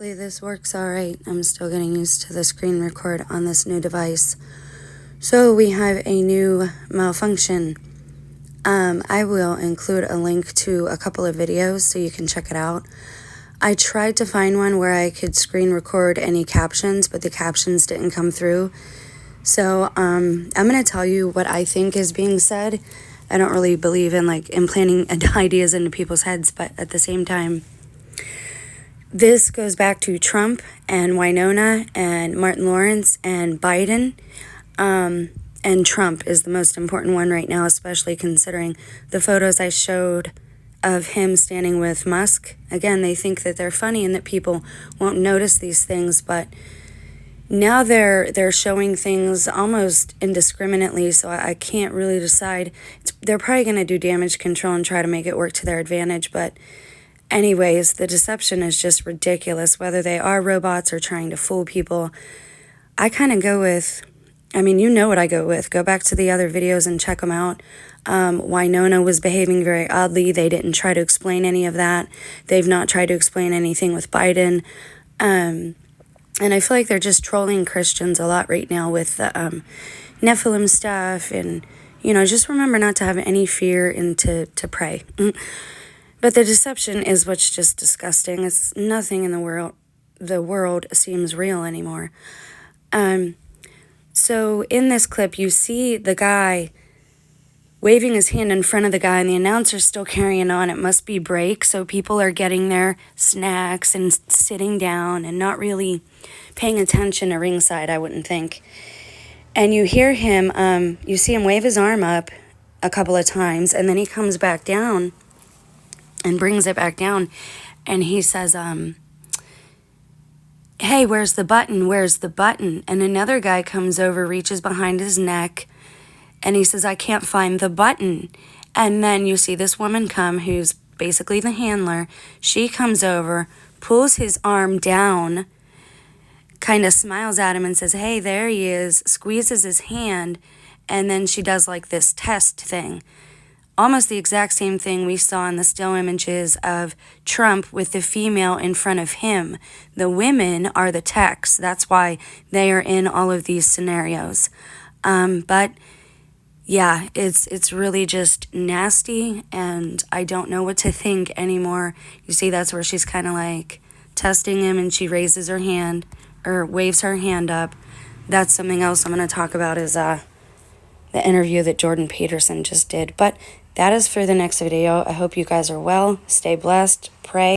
Hopefully this works all right. I'm still getting used to the screen record on this new device. So we have a new malfunction. I will include a link to a couple of videos so you can check it out. I tried to find one where I could screen record any captions, but the captions didn't come through. So I'm going to tell you what I think is being said. I don't really believe in implanting ideas into people's heads, but at the same time, this goes back to Trump and Winona and Martin Lawrence and Biden. And Trump is the most important one right now, especially considering the photos I showed of him standing with Musk. Again, they think that they're funny and that people won't notice these things, but now they're showing things almost indiscriminately, so I can't really decide. They're probably going to do damage control and try to make it work to their advantage, but anyways, the deception is just ridiculous, whether they are robots or trying to fool people. I kind of go with, you know what I go with. Go back to the other videos and check them out. Winona was behaving very oddly. They didn't try to explain any of that. They've not tried to explain anything with Biden. And I feel like they're just trolling Christians a lot right now with the Nephilim stuff. And, just remember not to have any fear and to pray. But the deception is what's just disgusting. It's nothing in the world seems real anymore. So in this clip, you see the guy waving his hand in front of the guy, and the announcer's still carrying on. It must be break, so people are getting their snacks and sitting down and not really paying attention to ringside, I wouldn't think. And you hear him, you see him wave his arm up a couple of times, and then he comes back down and brings it back down, and he says, hey, where's the button? Where's the button? And another guy comes over, reaches behind his neck, and he says, I can't find the button. And then you see this woman come, who's basically the handler. She comes over, pulls his arm down, kind of smiles at him and says, hey, there he is, squeezes his hand, and then she does this test thing. Almost the exact same thing we saw in the still images of Trump with the female in front of him. The women are the techs. That's why they are in all of these scenarios. But yeah, it's really just nasty, and I don't know what to think anymore. You see, that's where she's kind of testing him, and she raises her hand or waves her hand up. That's something else I'm going to talk about is the interview that Jordan Peterson just did. But that is for the next video. I hope you guys are well. Stay blessed. Pray.